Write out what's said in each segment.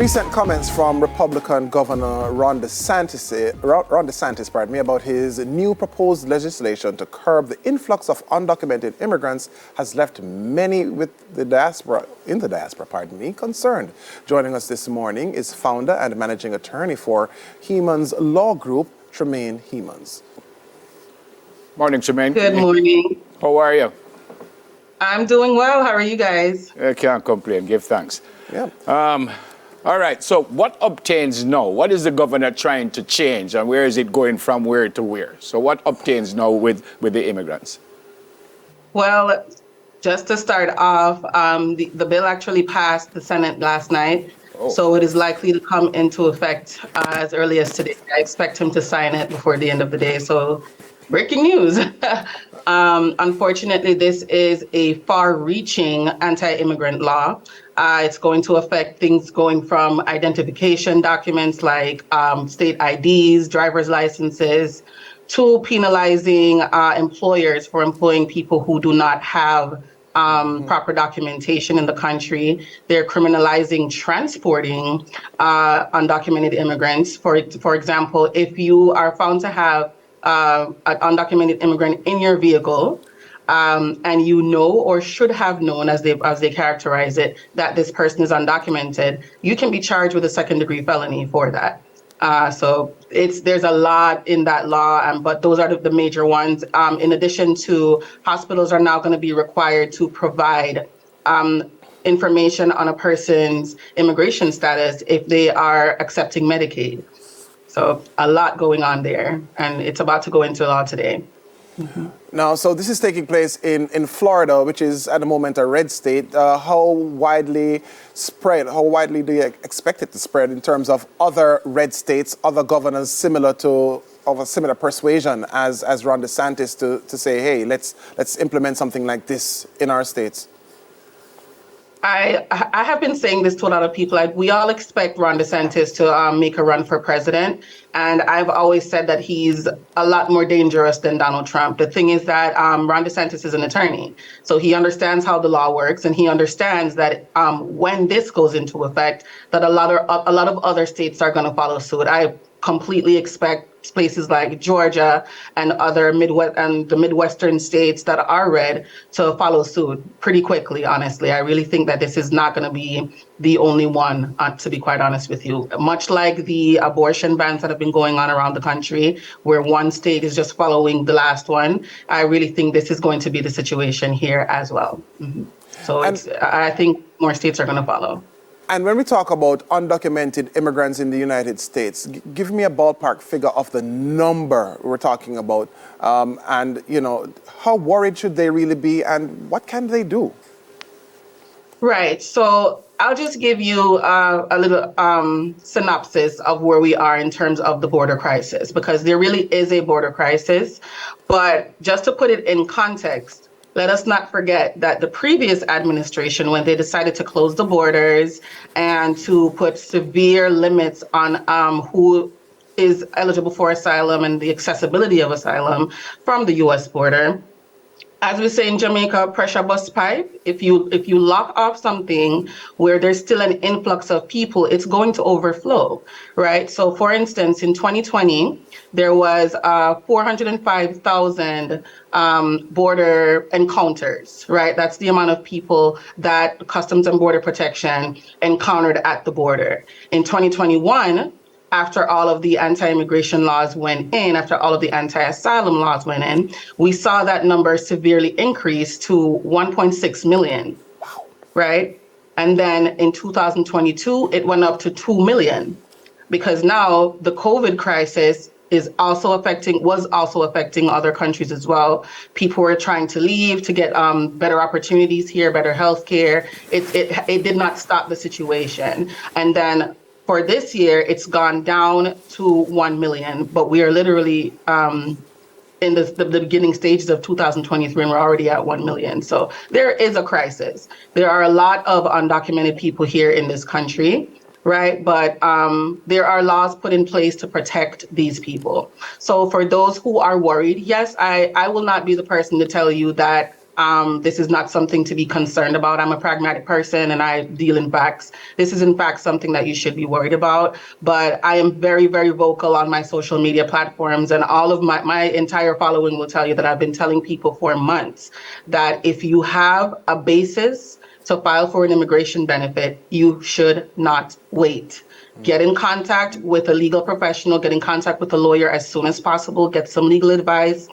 Recent comments from Republican Governor Ron DeSantis, about his new proposed legislation to curb the influx of undocumented immigrants has left many in the diaspora, concerned. Joining us this morning is founder and managing attorney for Hermans Law Group, Tremaine Hermans. Morning, Tremaine. Good morning. How are you? I'm doing well. How are you guys? I can't complain. Give thanks. Yeah. All right. So what obtains now? What is the governor trying to change, and where is it going from where to where? So what obtains now with the immigrants? Well, just to start off, the bill actually passed the Senate last night, so it is likely to come into effect as early as today. I expect him to sign it before the end of the day. So breaking news. Unfortunately, this is a far-reaching anti-immigrant law. It's going to affect things going from identification documents like state IDs, driver's licenses, to penalizing employers for employing people who do not have proper documentation in the country. They're criminalizing transporting undocumented immigrants. For example, if you are found to have an undocumented immigrant in your vehicle, and you know or should have known, as they characterize it, that this person is undocumented, you can be charged with a second-degree felony for that. So there's a lot in that law, but those are the major ones. In addition to, hospitals are now going to be required to provide information on a person's immigration status if they are accepting Medicaid. So a lot going on there, and it's about to go into law today. Mm-hmm. Now, so this is taking place in Florida, which is at the moment a red state. How widely do you expect it to spread in terms of other red states, other governors of a similar persuasion as Ron DeSantis to say, hey, let's implement something like this in our states? I have been saying this to a lot of people. We all expect Ron DeSantis to make a run for president. And I've always said that he's a lot more dangerous than Donald Trump. The thing is that Ron DeSantis is an attorney. So he understands how the law works. And he understands that when this goes into effect, that a lot of other states are going to follow suit. I completely expect places like Georgia and other the Midwestern states that are red to follow suit pretty quickly, honestly. I really think that this is not going to be the only one, to be quite honest with you. Much like the abortion bans that have been going on around the country, where one state is just following the last one, I really think this is going to be the situation here as well. Mm-hmm. So I think more states are going to follow. And when we talk about undocumented immigrants in the United States, give me a ballpark figure of the number we're talking about. And, how worried should they really be, and what can they do? Right. So I'll just give you a little synopsis of where we are in terms of the border crisis, because there really is a border crisis. But just to put it in context, let us not forget that the previous administration, when they decided to close the borders and to put severe limits on who is eligible for asylum and the accessibility of asylum from the U.S. border, as we say in Jamaica, pressure bust pipe. If you lock off something where there's still an influx of people, it's going to overflow, right? So for instance, in 2020, there was 405,000 border encounters, right? That's the amount of people that Customs and Border Protection encountered at the border. In 2021, after all of the anti-immigration laws went in, after all of the anti-asylum laws went in, we saw that number severely increase to 1.6 million, right? And then in 2022, it went up to 2 million, because now the COVID crisis was also affecting other countries as well. People were trying to leave to get better opportunities here, better healthcare. It did not stop the situation. And then for this year, it's gone down to 1 million, but we are literally in the beginning stages of 2023, and we're already at 1 million. So there is a crisis. There are a lot of undocumented people here in this country, right? But there are laws put in place to protect these people. So for those who are worried, yes, I will not be the person to tell you that This is not something to be concerned about. I'm a pragmatic person and I deal in facts. This is in fact something that you should be worried about. But I am very, very vocal on my social media platforms, and all of my entire following will tell you that I've been telling people for months that if you have a basis to file for an immigration benefit, you should not wait. Get in contact with a legal professional, get in contact with a lawyer as soon as possible, get some legal advice,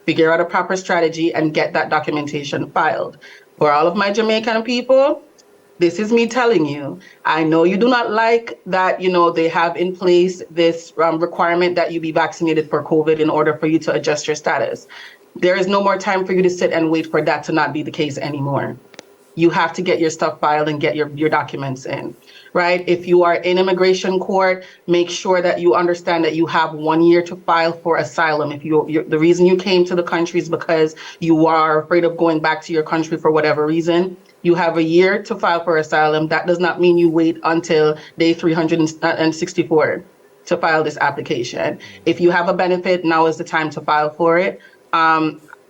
figure out a proper strategy, and get that documentation filed. For all of my Jamaican people, this is me telling you, I know you do not like that, they have in place this requirement that you be vaccinated for COVID in order for you to adjust your status. There is no more time for you to sit and wait for that to not be the case anymore. You have to get your stuff filed and get your documents in, right? If you are in immigration court, make sure that you understand that you have 1 year to file for asylum. If the reason you came to the country is because you are afraid of going back to your country for whatever reason, you have a year to file for asylum. That does not mean you wait until day 364 to file this application. If you have a benefit, now is the time to file for it.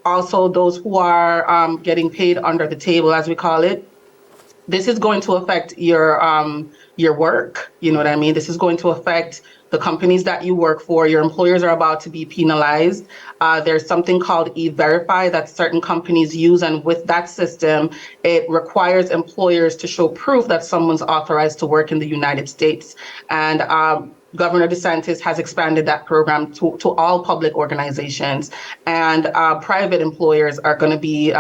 Also, those who are getting paid under the table, as we call it, this is going to affect your work. You know what I mean? This is going to affect the companies that you work for. Your employers are about to be penalized. There's something called E-Verify that certain companies use, and with that system, it requires employers to show proof that someone's authorized to work in the United States. And Governor DeSantis has expanded that program to all public organizations, and private employers are going to be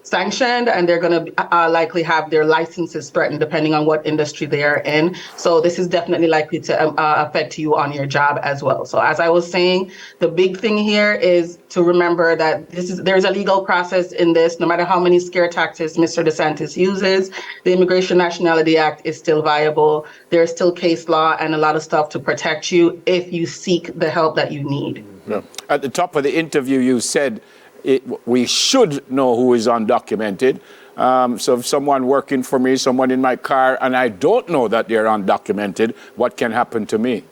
sanctioned, and they're going to likely have their licenses threatened depending on what industry they are in. So this is definitely likely to affect you on your job as well. So as I was saying, the big thing here is to remember that there's a legal process in this. No matter how many scare tactics Mr. DeSantis uses, the Immigration Nationality Act is still viable. There's still case law and a lot of stuff to protect you if you seek the help that you need. Yeah. At the top of the interview, you said we should know who is undocumented. So if someone working for me, someone in my car, and I don't know that they're undocumented, what can happen to me?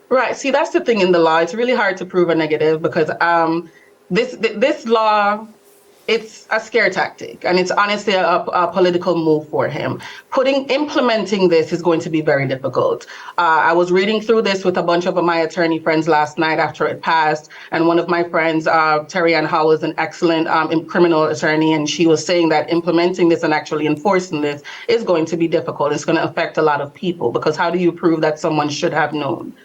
Right. See, that's the thing in the law. It's really hard to prove a negative because this law, it's a scare tactic, and it's honestly a political move for him. Implementing this is going to be very difficult. I was reading through this with a bunch of my attorney friends last night after it passed, and one of my friends, Terry Ann Howell, is an excellent criminal attorney, and she was saying that implementing this and actually enforcing this is going to be difficult. It's going to affect a lot of people, because how do you prove that someone should have known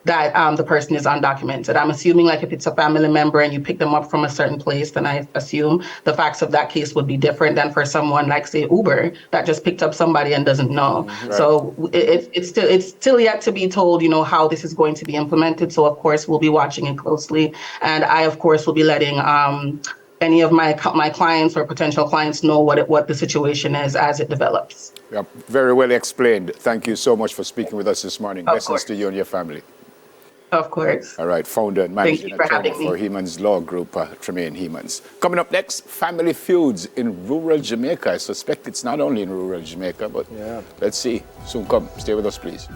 that the person is undocumented? I'm assuming, like, if it's a family member and you pick them up from a certain place, then I assume the facts of that case would be different than for someone like, say, Uber, that just picked up somebody and doesn't know. Right. So it's still yet to be told, how this is going to be implemented. So of course we'll be watching it closely, and I of course will be letting any of my clients or potential clients know what the situation is as it develops. Yeah, very well explained. Thank you so much for speaking with us this morning. Blessings to you and your family. Of course. All right, founder and managing attorney for Hermans Law Group, Tremaine Hermans. Coming up next, family feuds in rural Jamaica. I suspect it's not only in rural Jamaica, but let's see. Soon come. Stay with us, please.